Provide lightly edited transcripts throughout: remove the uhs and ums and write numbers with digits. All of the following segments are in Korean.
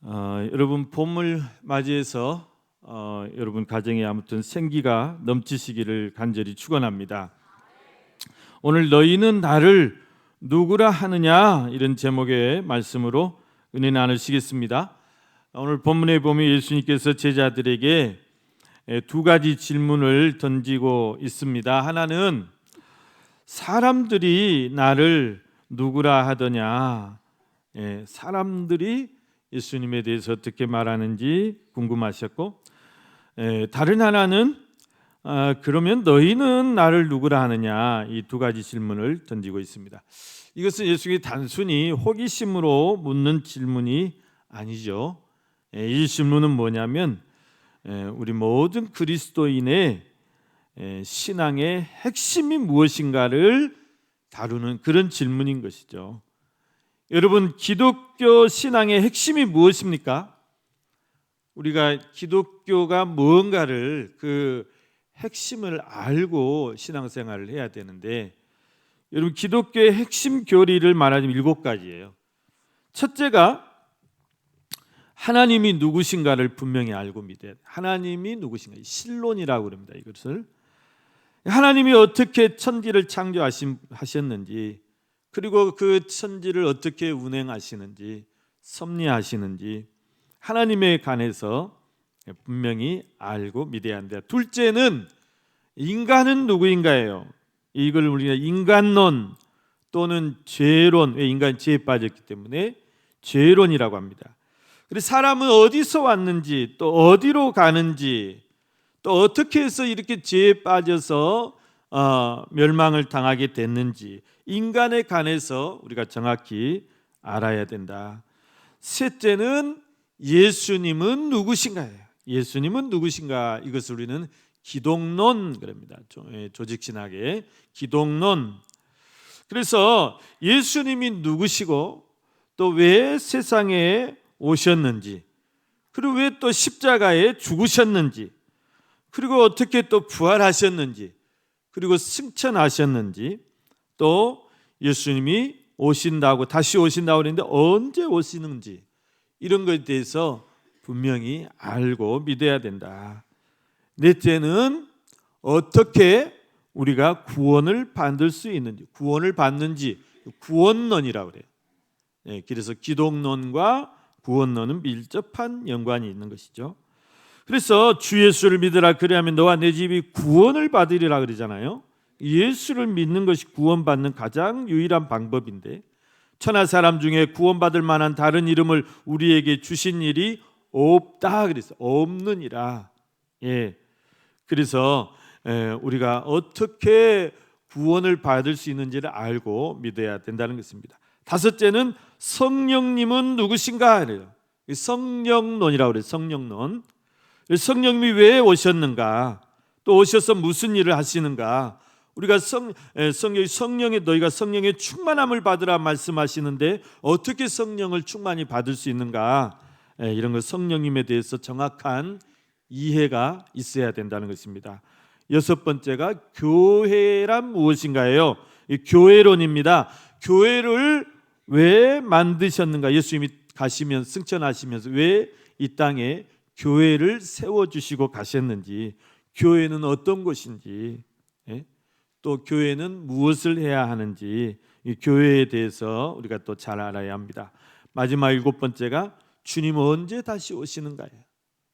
여러분 봄을 맞이해서 여러분 가정에 아무튼 생기가 넘치시기를 간절히 축원합니다. 오늘 너희는 나를 누구라 하느냐 이런 제목의 말씀으로 은혜 나누시겠습니다. 오늘 본문에 보면 예수님께서 제자들에게 두 가지 질문을 던지고 있습니다. 하나는 사람들이 나를 누구라 하더냐. 사람들이 예수님에 대해서 어떻게 말하는지 궁금하셨고, 다른 하나는 그러면 너희는 나를 누구라 하느냐, 이 두 가지 질문을 던지고 있습니다. 이것은 예수님이 단순히 호기심으로 묻는 질문이 아니죠. 이 질문은 뭐냐면 우리 모든 그리스도인의 신앙의 핵심이 무엇인가를 다루는 그런 질문인 것이죠. 여러분, 기독교 신앙의 핵심이 무엇입니까? 우리가 기독교가 무언가를 그 핵심을 알고 신앙생활을 해야 되는데, 여러분 기독교의 핵심 교리를 말하자면 7가지예요. 첫째가 하나님이 누구신가를 분명히 알고 믿어야 돼요. 하나님이 누구신가, 신론이라고 그럽니다. 이것을 하나님이 어떻게 천지를 창조하셨는지, 그리고 그 천지를 어떻게 운행하시는지, 섭리하시는지 하나님에 관해서 분명히 알고 믿어야 한다. 둘째는 인간은 누구인가예요. 이걸 우리가 인간론 또는 죄론, 왜 인간이 죄에 빠졌기 때문에 죄론이라고 합니다. 그래서 사람은 어디서 왔는지, 또 어디로 가는지, 또 어떻게 해서 이렇게 죄에 빠져서 멸망을 당하게 됐는지 인간에 관해서 우리가 정확히 알아야 된다. 셋째는 예수님은 누구신가예요. 예수님은 누구신가, 이것을 우리는 기독론 그럽니다. 조직신학의 기독론. 그래서 예수님이 누구시고 또 왜 세상에 오셨는지, 그리고 왜 또 십자가에 죽으셨는지, 그리고 어떻게 또 부활하셨는지, 그리고 승천하셨는지, 또 예수님이 오신다고, 다시 오신다고 그랬는데 언제 오시는지, 이런 것에 대해서 분명히 알고 믿어야 된다. 넷째는 어떻게 우리가 구원을 받을 수 있는지, 구원을 받는지, 구원론이라고 그래요. 그래서 기독론과 구원론은 밀접한 연관이 있는 것이죠. 그래서 주 예수를 믿으라, 그리하면 너와 내 집이 구원을 받으리라 그러잖아요. 예수를 믿는 것이 구원받는 가장 유일한 방법인데, 천하 사람 중에 구원받을 만한 다른 이름을 우리에게 주신 일이 없다 그랬어요. 없느니라. 그래서 우리가 어떻게 구원을 받을 수 있는지를 알고 믿어야 된다는 것입니다. 다섯째는 성령님은 누구신가 그래요. 성령론이라고 그래요. 성령론. 성령님이 왜 오셨는가, 또 오셔서 무슨 일을 하시는가. 우리가 성령에 너희가 성령의 충만함을 받으라 말씀하시는데 어떻게 성령을 충만히 받을 수 있는가, 이런 것, 성령님에 대해서 정확한 이해가 있어야 된다는 것입니다. 여섯 번째가 교회란 무엇인가예요. 이 교회론입니다. 교회를 왜 만드셨는가, 예수님이 가시면서 승천하시면서 왜 이 땅에 교회를 세워주시고 가셨는지, 교회는 어떤 곳인지, 또 교회는 무엇을 해야 하는지, 이 교회에 대해서 우리가 또 잘 알아야 합니다. 마지막 7번째가 주님 언제 다시 오시는가예요.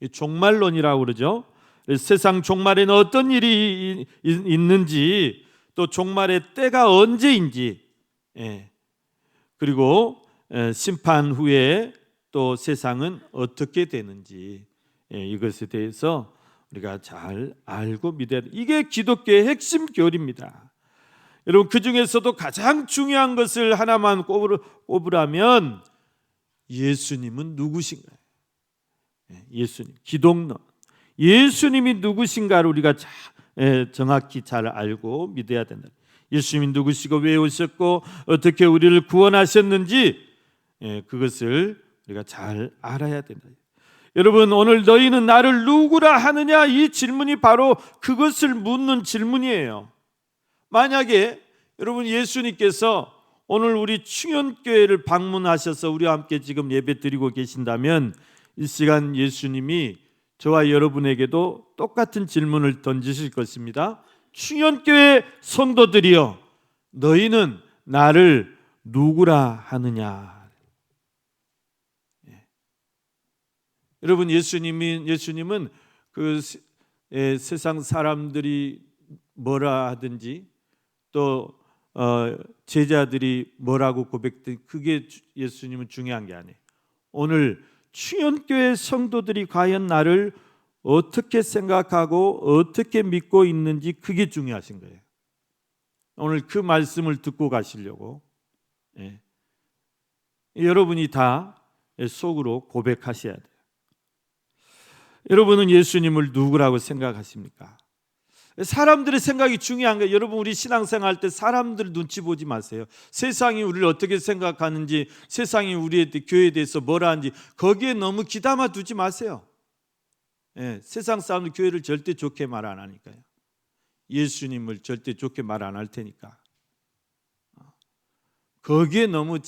이 종말론이라고 그러죠. 세상 종말에는 어떤 일이 있는지, 또 종말의 때가 언제인지, 그리고 심판 후에 또 세상은 어떻게 되는지, 이것에 대해서 우리가 잘 알고 믿어야 돼. 이게 기독교의 핵심 교리입니다. 여러분, 그 중에서도 가장 중요한 것을 하나만 꼽으라면 예수님은 누구신가요? 예수님, 기독론. 예수님이 누구신가를 우리가 정확히 잘 알고 믿어야 된다. 예수님이 누구시고 왜 오셨고 어떻게 우리를 구원하셨는지, 그것을 우리가 잘 알아야 된다. 여러분, 오늘 너희는 나를 누구라 하느냐, 이 질문이 바로 그것을 묻는 질문이에요. 만약에 여러분 예수님께서 오늘 우리 충현교회를 방문하셔서 우리와 함께 지금 예배 드리고 계신다면 이 시간 예수님이 저와 여러분에게도 똑같은 질문을 던지실 것입니다. 충현교회 성도들이여, 너희는 나를 누구라 하느냐? 여러분, 예수님은 세상 사람들이 뭐라 하든지 또 제자들이 뭐라고 고백든 그게 예수님은 중요한 게 아니에요. 오늘 충현교회 성도들이 과연 나를 어떻게 생각하고 어떻게 믿고 있는지 그게 중요하신 거예요. 오늘 그 말씀을 듣고 가시려고 여러분이 다 속으로 고백하셔야 돼요. 여러분은 예수님을 누구라고 생각하십니까? 사람들의 생각이 중요한 거예요. 여러분, 우리 신앙생활 할 때 사람들 눈치 보지 마세요. 세상이 우리를 어떻게 생각하는지, 세상이 우리의 교회에 대해서 뭐라 하는지 거기에 너무 귀담아 두지 마세요. 세상 사람들 교회를 절대 좋게 말 안 하니까요. 예수님을 절대 좋게 말 안 할 테니까 거기에 너무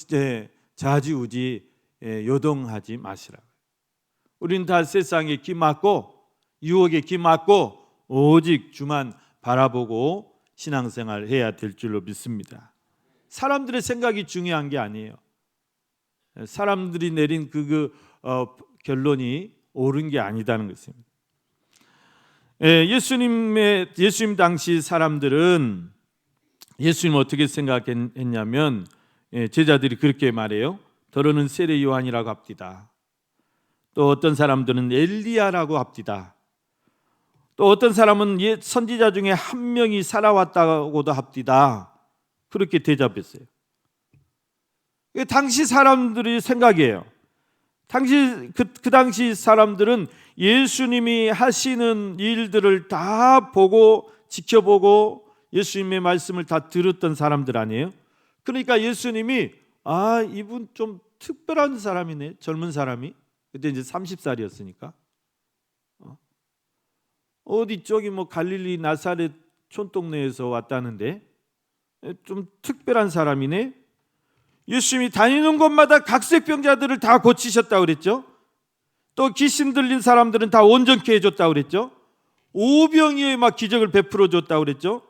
좌지우지 요동하지 마시라고요. 우리는 다 세상에 기맞고 유혹에 기맞고 오직 주만 바라보고 신앙생활 해야 될 줄로 믿습니다. 사람들의 생각이 중요한 게 아니에요. 사람들이 내린 결론이 옳은 게 아니다는 것입니다. 예수님 당시 사람들은 예수님 어떻게 생각했냐면 제자들이 그렇게 말해요. 더러는 세례 요한이라고 합디다. 또 어떤 사람들은 엘리야라고 합디다. 또 어떤 사람은 선지자 중에 한 명이 살아왔다고도 합디다. 그렇게 대답했어요. 당시 사람들의 생각이에요. 그 당시 사람들은 예수님이 하시는 일들을 다 보고 지켜보고 예수님의 말씀을 다 들었던 사람들 아니에요? 그러니까 예수님이 이분 좀 특별한 사람이네. 젊은 사람이. 그때 이제 30살이었으니까. 어디 쪽이 갈릴리 나사렛 촌동네에서 왔다는데 좀 특별한 사람이네. 예수님이 다니는 곳마다 각색병자들을 다 고치셨다고 그랬죠. 또 귀신 들린 사람들은 다 온전케 해줬다고 그랬죠. 오병이에 막 기적을 베풀어 줬다고 그랬죠.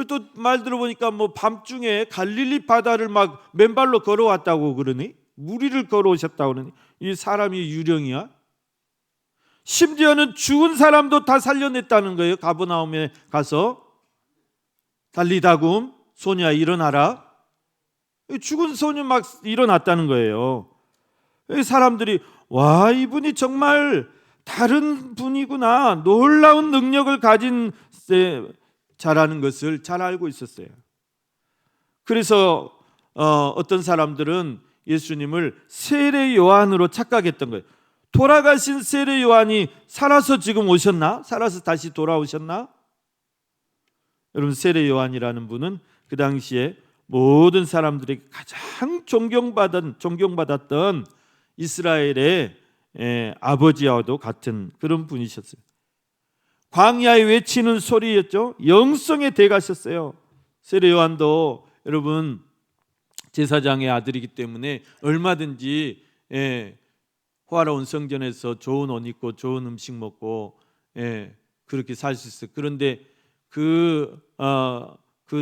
또 말 들어보니까 밤중에 갈릴리 바다를 막 맨발로 걸어왔다고 그러니, 무리를 걸어오셨다고 그러니 이 사람이 유령이야? 심지어는 죽은 사람도 다 살려냈다는 거예요. 가버나움에 가서 달리다굼 소녀야 일어나라. 죽은 소녀 막 일어났다는 거예요. 사람들이 와, 이분이 정말 다른 분이구나, 놀라운 능력을 가진 자라는 것을 잘 알고 있었어요. 그래서 어떤 사람들은 예수님을 세례 요한으로 착각했던 거예요. 돌아가신 세례 요한이 살아서 지금 오셨나? 살아서 다시 돌아오셨나? 여러분, 세례 요한이라는 분은 그 당시에 모든 사람들에게 가장 존경받았던 이스라엘의 아버지와도 같은 그런 분이셨어요. 광야에 외치는 소리였죠. 영성의 대가셨어요. 세례 요한도 여러분 제사장의 아들이기 때문에 얼마든지 호화로운 성전에서 좋은 옷 입고 좋은 음식 먹고 그렇게 살 수 있어요. 그런데 그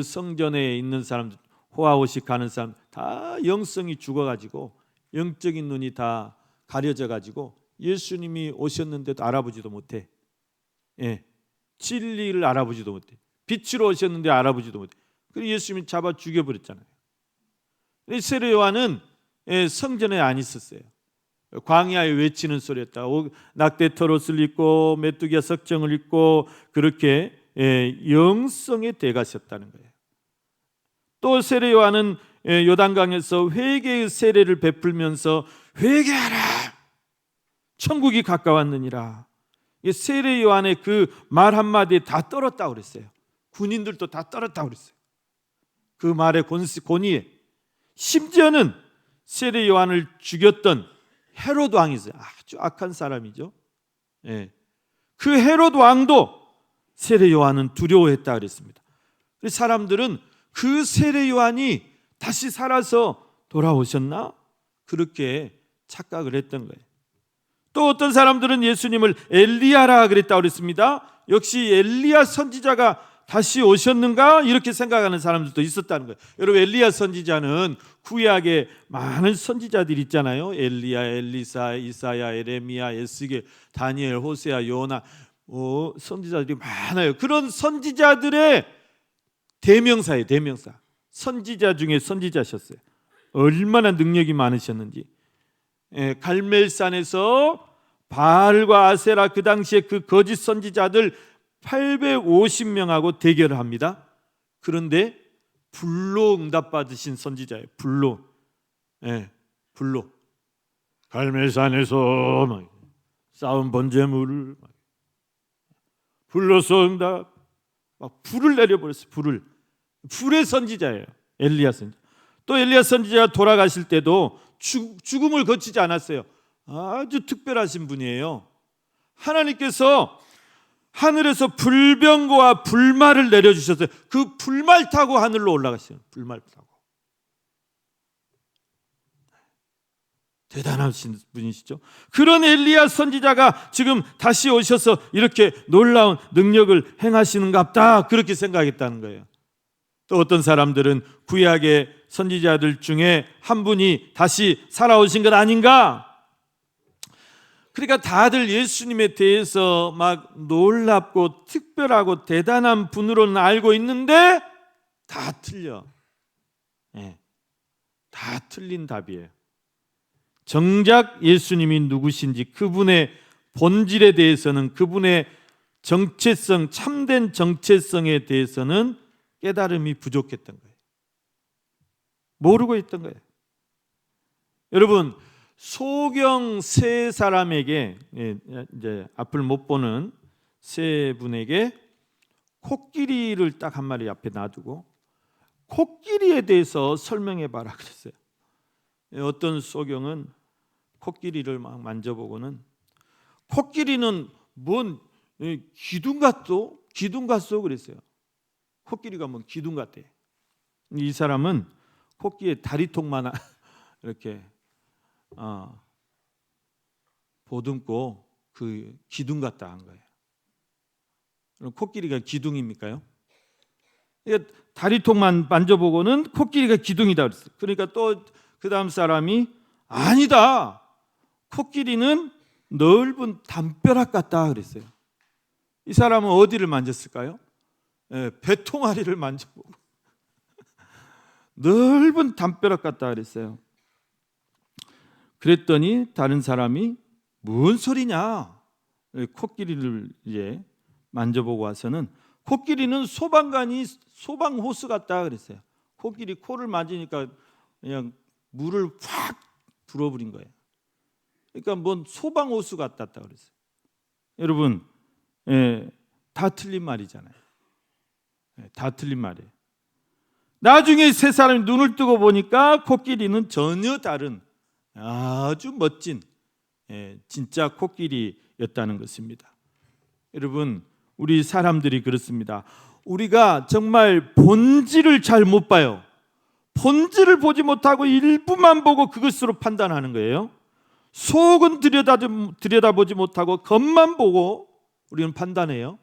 성전에 있는 사람들, 호화호식 가는 사람 다 영성이 죽어가지고 영적인 눈이 다 가려져가지고 예수님이 오셨는데도 알아보지도 못해. 진리를 알아보지도 못해. 빛으로 오셨는데 알아보지도 못해. 그래서 예수님이 잡아 죽여버렸잖아요. 세례 요한은 성전에 안 있었어요. 광야에 외치는 소리였다. 낙대 털옷을 입고 메뚜기와 석정을 입고 그렇게 영성의 대가셨다는 거예요. 또 세례 요한은 요단강에서 회개의 세례를 베풀면서 회개하라, 천국이 가까웠느니라. 세례 요한의 그 말 한마디에 다 떨었다고 그랬어요. 군인들도 다 떨었다고 그랬어요. 그 말의 권위에. 심지어는 세례 요한을 죽였던 헤롯 왕이 있어요. 아주 악한 사람이죠. 그 헤롯 왕도 세례 요한은 두려워했다 그랬습니다. 사람들은 그 세례 요한이 다시 살아서 돌아오셨나? 그렇게 착각을 했던 거예요. 또 어떤 사람들은 예수님을 엘리야라 그랬다고 그랬습니다. 역시 엘리야 선지자가 다시 오셨는가? 이렇게 생각하는 사람들도 있었다는 거예요. 여러분, 엘리야 선지자는 구약에 많은 선지자들이 있잖아요. 엘리야, 엘리사, 이사야, 에레미야, 에스겔, 다니엘, 호세아, 요나, 선지자들이 많아요. 그런 선지자들의 대명사예요. 대명사. 선지자 중에 선지자셨어요. 얼마나 능력이 많으셨는지. 갈멜산에서 바알과 아세라, 그 당시에 그 거짓 선지자들 850명하고 대결을 합니다. 그런데 불로 응답받으신 선지자예요. 불로. 불로. 갈멜산에서 막 싸운 번제물을 불로서 응답, 막 불을 내려버렸어요. 불의 선지자예요. 엘리야 선지자. 또 엘리야 선지자가 돌아가실 때도 죽음을 거치지 않았어요. 아주 특별하신 분이에요. 하나님께서 하늘에서 불병거와 불말을 내려주셨어요. 그 불말 타고 하늘로 올라가셨어요. 불말 타고. 대단하신 분이시죠. 그런 엘리야 선지자가 지금 다시 오셔서 이렇게 놀라운 능력을 행하시는갑다, 그렇게 생각했다는 거예요. 또 어떤 사람들은 구약의 선지자들 중에 한 분이 다시 살아오신 것 아닌가? 그러니까 다들 예수님에 대해서 막 놀랍고 특별하고 대단한 분으로는 알고 있는데 다 틀려. 다 틀린 답이에요. 정작 예수님이 누구신지, 그분의 본질에 대해서는, 그분의 정체성, 참된 정체성에 대해서는 깨달음이 부족했던 거예요. 모르고 있던 거예요. 여러분, 소경 세 사람에게, 이제 앞을 못 보는 세 분에게 코끼리를 딱 한 마리 앞에 놔두고 코끼리에 대해서 설명해 봐라 그랬어요. 어떤 소경은 코끼리를 막 만져보고는, 코끼리는 뭔 기둥 같소? 기둥 같소? 그랬어요. 코끼리가 뭔 기둥 같대. 이 사람은 코끼리의 다리통만 이렇게 보듬고 그 기둥 같다 한 거예요. 그럼 코끼리가 기둥입니까요? 그러니까 다리통만 만져보고는 코끼리가 기둥이다 그랬어요. 그러니까 또 그 다음 사람이 아니다, 코끼리는 넓은 담벼락 같다 그랬어요. 이 사람은 어디를 만졌을까요? 배통아리를 만져보고 넓은 담벼락 같다 그랬어요. 그랬더니 다른 사람이 뭔 소리냐? 코끼리를 이제 만져보고 와서는 코끼리는 소방호스 같다 그랬어요. 코끼리 코를 만지니까 그냥 물을 확 불어버린 거예요. 그러니까 뭔 소방호수 같다 그랬어요. 여러분, 다 틀린 말이잖아요. 다 틀린 말이에요. 나중에 세 사람이 눈을 뜨고 보니까 코끼리는 전혀 다른 아주 멋진 진짜 코끼리였다는 것입니다. 여러분, 우리 사람들이 그렇습니다. 우리가 정말 본질을 잘 못 봐요. 본질을 보지 못하고 일부만 보고 그것으로 판단하는 거예요. 속은 들여다보지 못하고 겉만 보고 우리는 판단해요.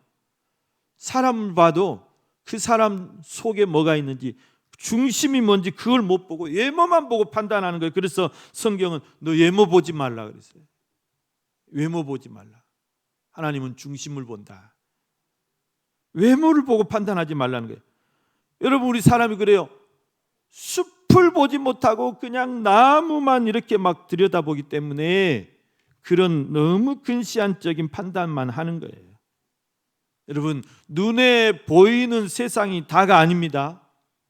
사람을 봐도 그 사람 속에 뭐가 있는지, 중심이 뭔지 그걸 못 보고 외모만 보고 판단하는 거예요. 그래서 성경은 너 외모 보지 말라 그랬어요. 외모 보지 말라. 하나님은 중심을 본다. 외모를 보고 판단하지 말라는 거예요. 여러분, 우리 사람이 그래요. 숲을 보지 못하고 그냥 나무만 이렇게 막 들여다보기 때문에 그런 너무 근시안적인 판단만 하는 거예요. 여러분, 눈에 보이는 세상이 다가 아닙니다.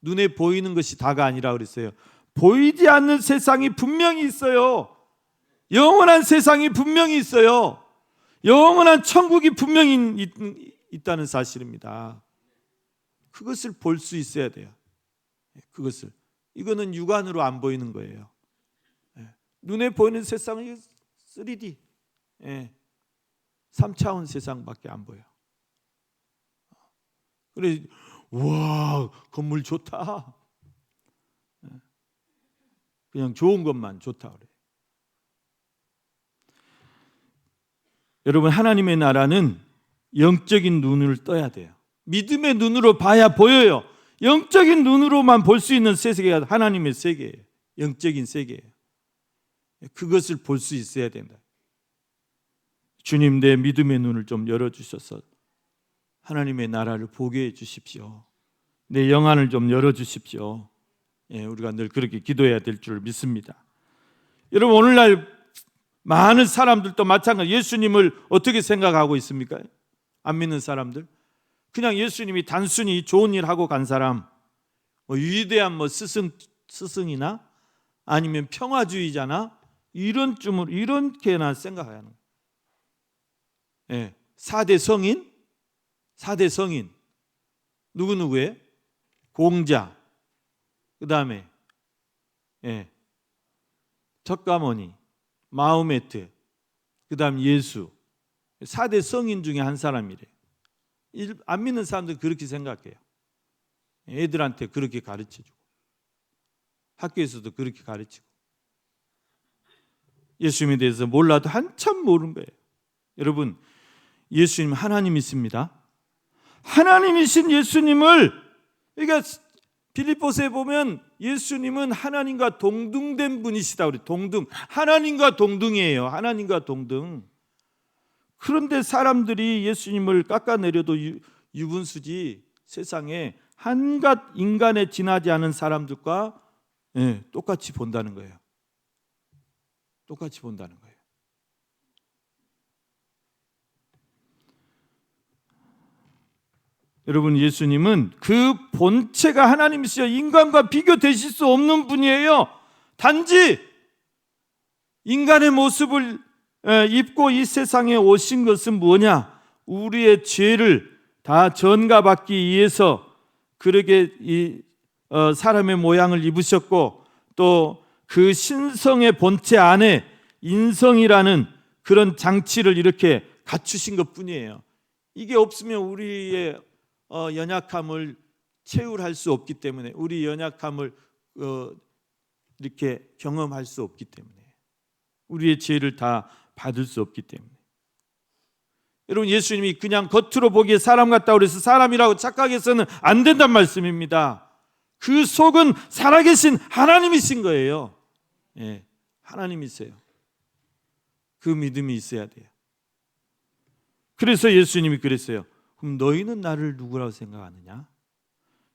눈에 보이는 것이 다가 아니라 그랬어요. 보이지 않는 세상이 분명히 있어요. 영원한 세상이 분명히 있어요. 영원한 천국이 분명히 있다는 사실입니다. 그것을 볼 수 있어야 돼요. 그것을. 이거는 육안으로 안 보이는 거예요. 눈에 보이는 세상이 3D, 3차원 세상밖에 안 보여. 그래, 와, 건물 좋다. 그냥 좋은 것만 좋다 그래요. 여러분, 하나님의 나라는 영적인 눈을 떠야 돼요. 믿음의 눈으로 봐야 보여요. 영적인 눈으로만 볼 수 있는 세계가 하나님의 세계예요. 영적인 세계예요. 그것을 볼 수 있어야 된다. 주님, 내 믿음의 눈을 좀 열어주셔서 하나님의 나라를 보게 해주십시오. 내 영안을 좀 열어주십시오. 우리가 늘 그렇게 기도해야 될 줄 믿습니다. 여러분, 오늘날 많은 사람들도 마찬가지. 예수님을 어떻게 생각하고 있습니까? 안 믿는 사람들, 그냥 예수님이 단순히 좋은 일 하고 간 사람, 위대한 스승이나 아니면 평화주의자나 이렇게나 생각하는 거예요. 4대 성인 누구예요? 공자, 그 다음에 척가모니, 마호메트, 그 다음 예수, 4대 성인 중에 한 사람이래요. 안 믿는 사람들 그렇게 생각해요. 애들한테 그렇게 가르쳐주고 학교에서도 그렇게 가르치고 예수님에 대해서 몰라도 한참 모르는 거예요. 여러분, 예수님 하나님이십니다. 하나님이신 예수님을, 그러니까 빌립보서에 보면 예수님은 하나님과 동등된 분이시다. 우리 동등, 하나님과 동등이에요. 하나님과 동등. 그런데 사람들이 예수님을 깎아내려도 유분수지 세상에 한갓 인간에 지나지 않은 사람들과 똑같이 본다는 거예요. 똑같이 본다는 거예요. 여러분, 예수님은 그 본체가 하나님이시여 인간과 비교되실 수 없는 분이에요. 단지 인간의 모습을 입고 이 세상에 오신 것은 뭐냐? 우리의 죄를 다 전가받기 위해서 그렇게 사람의 모양을 입으셨고, 또 그 신성의 본체 안에 인성이라는 그런 장치를 이렇게 갖추신 것뿐이에요. 이게 없으면 우리의 연약함을 채울할 수 없기 때문에, 우리 연약함을 이렇게 경험할 수 없기 때문에, 우리의 죄를 다 받을 수 없기 때문에. 여러분, 예수님이 그냥 겉으로 보기에 사람 같다고 해서 사람이라고 착각해서는 안 된단 말씀입니다. 그 속은 살아계신 하나님이신 거예요. 하나님이세요. 그 믿음이 있어야 돼요. 그래서 예수님이 그랬어요. 그럼 너희는 나를 누구라고 생각하느냐?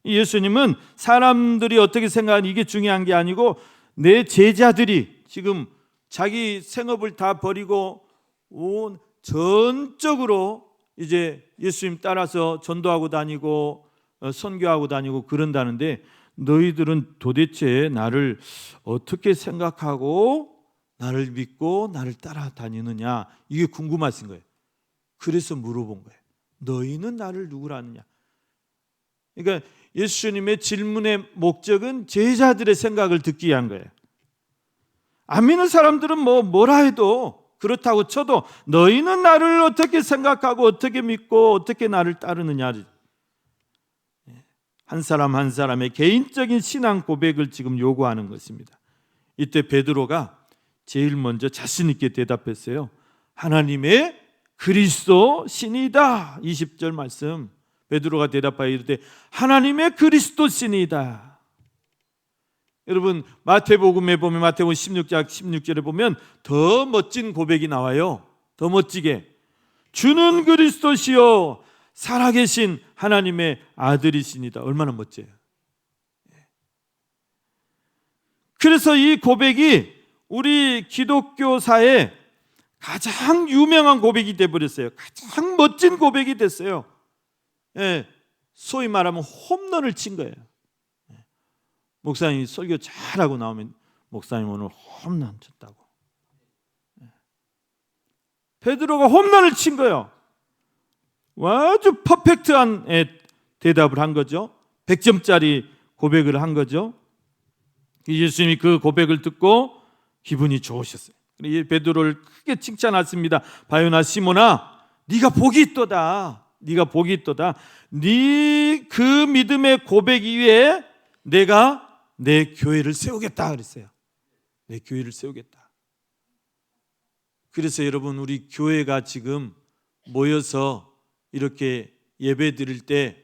예수님은 사람들이 어떻게 생각하는 이게 중요한 게 아니고, 내 제자들이 지금 자기 생업을 다 버리고 온 전적으로 이제 예수님 따라서 전도하고 다니고 선교하고 다니고 그런다는데, 너희들은 도대체 나를 어떻게 생각하고 나를 믿고 나를 따라다니느냐, 이게 궁금하신 거예요. 그래서 물어본 거예요. 너희는 나를 누구라 하느냐? 그러니까 예수님의 질문의 목적은 제자들의 생각을 듣기 위한 거예요. 안 믿는 사람들은 뭐라 해도 그렇다고 쳐도 너희는 나를 어떻게 생각하고 어떻게 믿고 어떻게 나를 따르느냐, 한 사람 한 사람의 개인적인 신앙 고백을 지금 요구하는 것입니다. 이때 베드로가 제일 먼저 자신 있게 대답했어요. 하나님의 그리스도 신이다. 20절 말씀, 베드로가 대답하여 이르되 하나님의 그리스도 신이다. 여러분, 마태복음에 보면, 마태복음 16절에 보면 더 멋진 고백이 나와요. 더 멋지게, 주는 그리스도시요 살아계신 하나님의 아들이시니다. 얼마나 멋져요. 그래서 이 고백이 우리 기독교사의 가장 유명한 고백이 되어버렸어요. 가장 멋진 고백이 됐어요. 소위 말하면 홈런을 친 거예요. 목사님이 설교 잘하고 나오면 목사님 오늘 홈런 쳤다고. 베드로가 홈런을 친 거예요. 아주 퍼펙트한 대답을 한 거죠. 100점짜리 고백을 한 거죠. 예수님이 그 고백을 듣고 기분이 좋으셨어요. 베드로를 크게 칭찬하십니다. 바요나 시몬아, 네가 복이 있도다. 네가 복이 있도다. 네 그 믿음의 고백 위에 내가 내 교회를 세우겠다 그랬어요. 내 교회를 세우겠다. 그래서 여러분, 우리 교회가 지금 모여서 이렇게 예배 드릴 때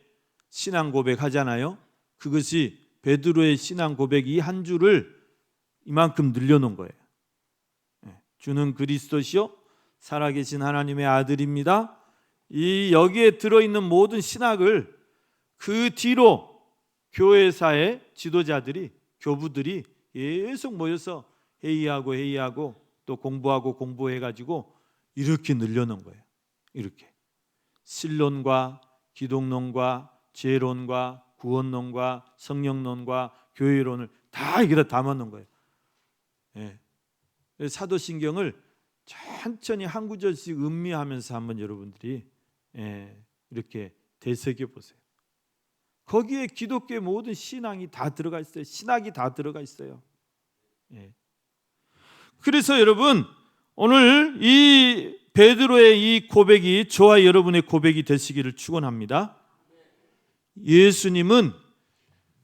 신앙 고백 하잖아요. 그것이 베드로의 신앙 고백 이 한 줄을 이만큼 늘려놓은 거예요. 주는 그리스도시요 살아계신 하나님의 아들입니다. 이 여기에 들어있는 모든 신학을 그 뒤로 교회사의 지도자들이, 교부들이 계속 모여서 회의하고 또 공부해가지고 이렇게 늘려놓은 거예요. 이렇게 신론과 기독론과 죄론과 구원론과 성령론과 교회론을 다 여기다 담아놓은 거예요. 사도신경을 천천히 한 구절씩 음미하면서 한번 여러분들이 이렇게 되새겨 보세요. 거기에 기독교의 모든 신앙이 다 들어가 있어요. 신학이 다 들어가 있어요. 그래서 여러분, 오늘 이 베드로의 이 고백이 저와 여러분의 고백이 되시기를 축원합니다. 예수님은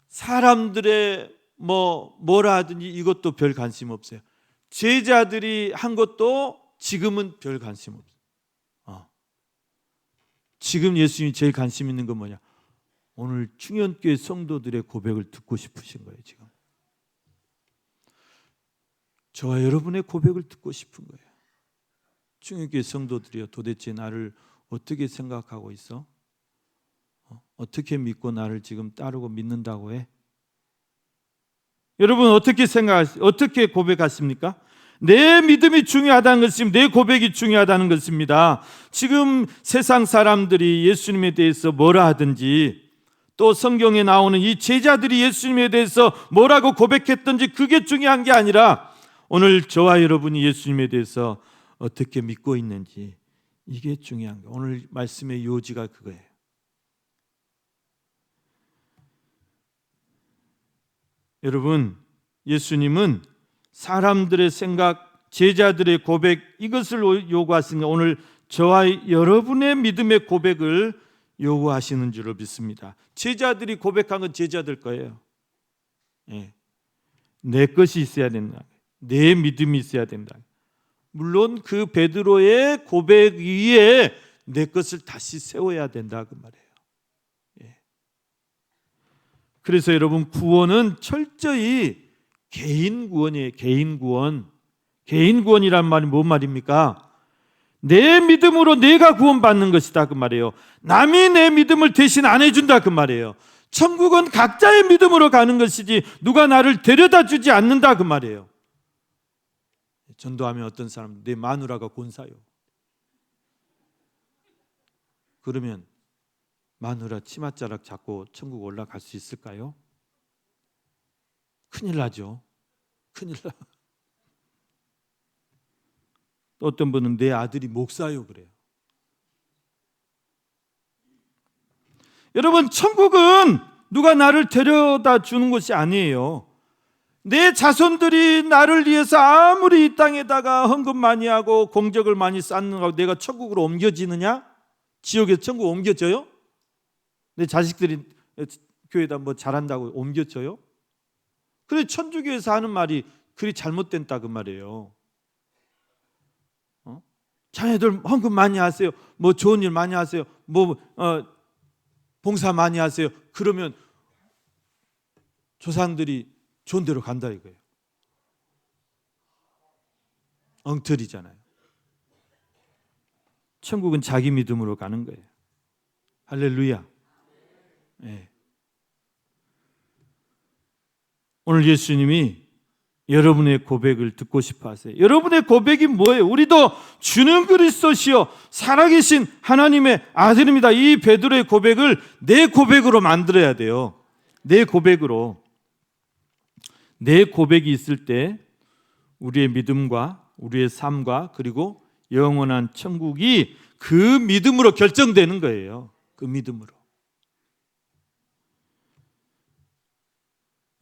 사람들의 뭐라 하든지 이것도 별 관심 없어요. 제자들이 한 것도 지금은 별 관심 없어요. 지금 예수님이 제일 관심 있는 건 뭐냐? 오늘 충현교회 성도들의 고백을 듣고 싶으신 거예요. 지금 저와 여러분의 고백을 듣고 싶은 거예요. 충현교회 성도들이요, 도대체 나를 어떻게 생각하고 있어? 어떻게 믿고 나를 지금 따르고 믿는다고 해? 여러분 어떻게 고백하십니까? 내 믿음이 중요하다는 것입니다. 내 고백이 중요하다는 것입니다. 지금 세상 사람들이 예수님에 대해서 뭐라 하든지, 또 성경에 나오는 이 제자들이 예수님에 대해서 뭐라고 고백했든지 그게 중요한 게 아니라 오늘 저와 여러분이 예수님에 대해서 어떻게 믿고 있는지, 이게 중요한 거예요. 오늘 말씀의 요지가 그거예요. 여러분, 예수님은 사람들의 생각, 제자들의 고백, 이것을 요구하시는, 오늘 저와 여러분의 믿음의 고백을 요구하시는 줄로 믿습니다. 제자들이 고백한 건 제자들 거예요. 내 것이 있어야 된다. 내 믿음이 있어야 된다. 물론 그 베드로의 고백 위에 내 것을 다시 세워야 된다, 그 말이에요. 그래서 여러분, 구원은 철저히 개인 구원이에요. 개인 구원. 개인 구원이란 말이 뭔 말입니까? 내 믿음으로 내가 구원받는 것이다, 그 말이에요. 남이 내 믿음을 대신 안 해준다, 그 말이에요. 천국은 각자의 믿음으로 가는 것이지 누가 나를 데려다 주지 않는다, 그 말이에요. 전도하면 어떤 사람, 내 마누라가 권사요. 그러면 마누라 치맛자락 잡고 천국 올라갈 수 있을까요? 큰일 나죠. 큰일 나. 또 어떤 분은 내 아들이 목사요 그래요. 여러분, 천국은 누가 나를 데려다 주는 것이 아니에요. 내 자손들이 나를 위해서 아무리 이 땅에다가 헌금 많이 하고 공적을 많이 쌓는다고 내가 천국으로 옮겨지느냐? 지옥에서 천국 옮겨져요? 내 자식들이 교회에다 뭐 잘한다고 옮겨져요? 그래, 천주교에서 하는 말이 그리 잘못된다, 그 말이에요. 자녀들 헌금 많이 하세요. 뭐 좋은 일 많이 하세요. 봉사 많이 하세요. 그러면 조상들이 좋은 데로 간다, 이거예요. 엉터리잖아요. 천국은 자기 믿음으로 가는 거예요. 할렐루야. 네. 오늘 예수님이 여러분의 고백을 듣고 싶어 하세요. 여러분의 고백이 뭐예요? 우리도 주는 그리스도시요 살아계신 하나님의 아들입니다. 이 베드로의 고백을 내 고백으로 만들어야 돼요. 내 고백으로. 내 고백이 있을 때 우리의 믿음과 우리의 삶과 그리고 영원한 천국이 그 믿음으로 결정되는 거예요. 그 믿음으로.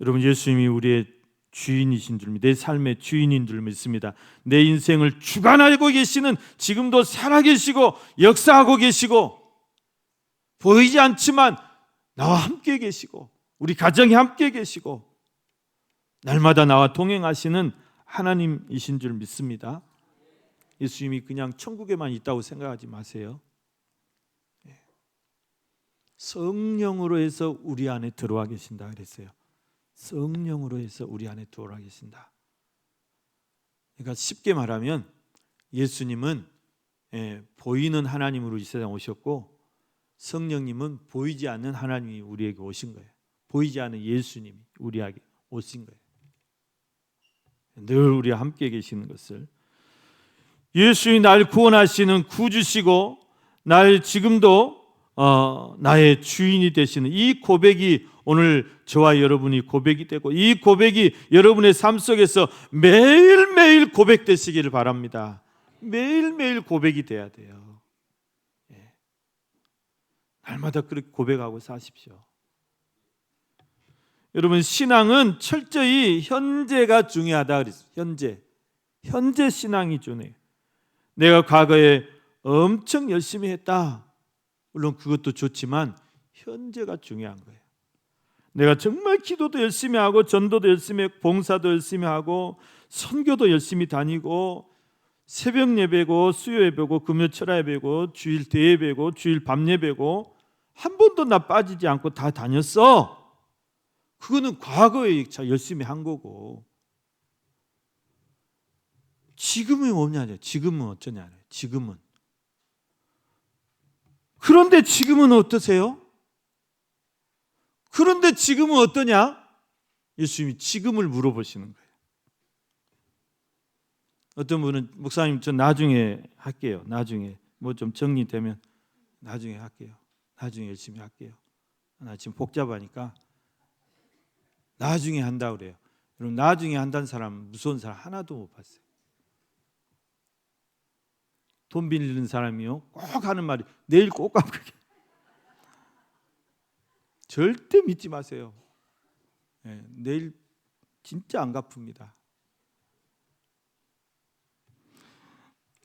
여러분, 예수님이 우리의 주인이신 줄, 내 삶의 주인인 줄 믿습니다. 내 인생을 주관하고 계시는, 지금도 살아계시고 역사하고 계시고 보이지 않지만 나와 함께 계시고 우리 가정에 함께 계시고 날마다 나와 동행하시는 하나님이신 줄 믿습니다. 예수님이 그냥 천국에만 있다고 생각하지 마세요. 성령으로 해서 우리 안에 들어와 계신다 그랬어요. 성령으로 해서 우리 안에 들어와 계신다. 그러니까 쉽게 말하면 예수님은 보이는 하나님으로 이 세상 오셨고, 성령님은 보이지 않는 하나님이 우리에게 오신 거예요. 보이지 않는 예수님이 우리에게 오신 거예요. 늘 우리와 함께 계시는 것을, 예수님이 날 구원하시는 구주시고 날 지금도 나의 주인이 되시는 이 고백이 오늘 저와 여러분이 고백이 되고, 이 고백이 여러분의 삶 속에서 매일매일 고백되시기를 바랍니다. 매일매일 고백이 돼야 돼요. 날마다 그렇게 고백하고 사십시오. 여러분, 신앙은 철저히 현재가 중요하다 그랬어요. 현재 신앙이 중요해요. 내가 과거에 엄청 열심히 했다, 물론 그것도 좋지만 현재가 중요한 거예요. 내가 정말 기도도 열심히 하고 전도도 열심히 하고 봉사도 열심히 하고 선교도 열심히 다니고 새벽 예배고 수요 예배고 금요 철야 예배고 주일 대예 예배고 주일 밤 예배고 한 번도 나 빠지지 않고 다 다녔어. 그거는 과거에 열심히 한 거고, 지금은 뭐냐? 지금은 어쩌냐? 지금은. 그런데 지금은 어떠세요? 그런데 지금은 어떠냐? 예수님이 지금을 물어보시는 거예요. 어떤 분은 목사님 저 나중에 할게요. 나중에 뭐 좀 정리되면 나중에 할게요. 나중에 열심히 할게요. 나 지금 복잡하니까 나중에 한다 그래요. 여러분, 나중에 한다는 사람, 무서운 사람 하나도 못 봤어요. 돈 빌리는 사람이요 꼭 하는 말이 내일 꼭 갚을게. 절대 믿지 마세요. 내일 진짜 안 갚습니다.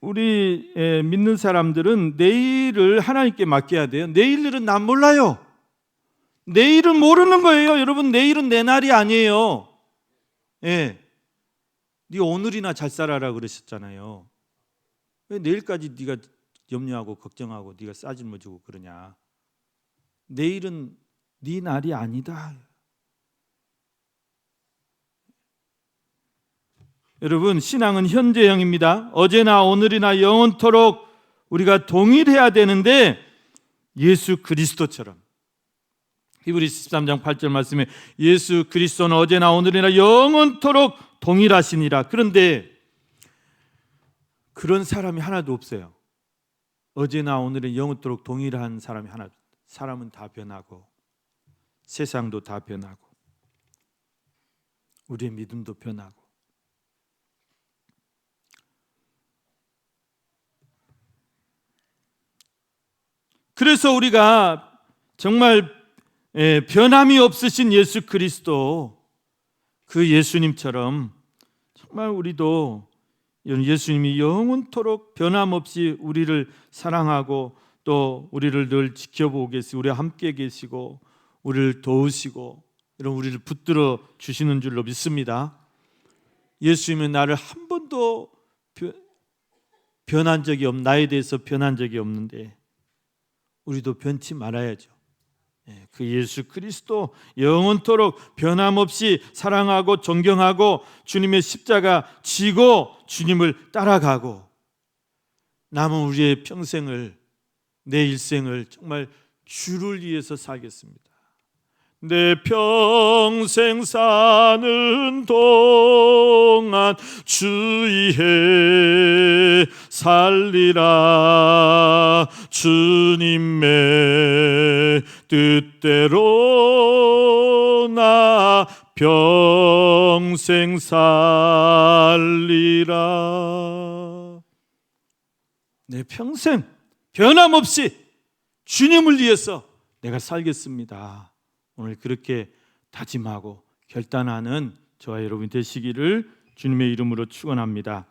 우리 믿는 사람들은 내일을 하나님께 맡겨야 돼요. 내일은 난 몰라요. 내일은 모르는 거예요. 여러분, 내일은 내 날이 아니에요. 네 오늘이나 잘 살아라 그러셨잖아요. 왜 내일까지 네가 염려하고 걱정하고 네가 싸질머지고 그러냐? 내일은 네 날이 아니다. 여러분, 신앙은 현재형입니다. 어제나 오늘이나 영원토록 우리가 동일해야 되는데, 예수 그리스도처럼 히브리서 13장 8절 말씀에 예수 그리스도는 어제나 오늘이나 영원토록 동일하시니라. 그런데 그런 사람이 하나도 없어요. 어제나 오늘은 영원토록 동일한 사람이 하나도 없어요. 사람은 다 변하고 세상도 다 변하고 우리의 믿음도 변하고. 그래서 우리가 정말 변함이 없으신 예수 그리스도, 그 예수님처럼 정말 우리도 예수님이 영원토록 변함없이 우리를 사랑하고 또 우리를 늘 지켜보고 계시고 우리와 함께 계시고 우리를 도우시고 이런 우리를 붙들어 주시는 줄로 믿습니다. 예수님은 나를 한 번도 변한 적이 나에 대해서 변한 적이 없는데 우리도 변치 말아야죠. 그 예수 그리스도 영원토록 변함없이 사랑하고 존경하고 주님의 십자가 지고 주님을 따라가고 남은 우리의 평생을, 내 일생을 정말 주를 위해서 살겠습니다. 내 평생 사는 동안 주 위에 살리라. 주님의 뜻대로 나 평생 살리라. 내 평생 변함없이 주님을 위해서 내가 살겠습니다. 오늘 그렇게 다짐하고 결단하는 저와 여러분 되시기를 주님의 이름으로 축원합니다.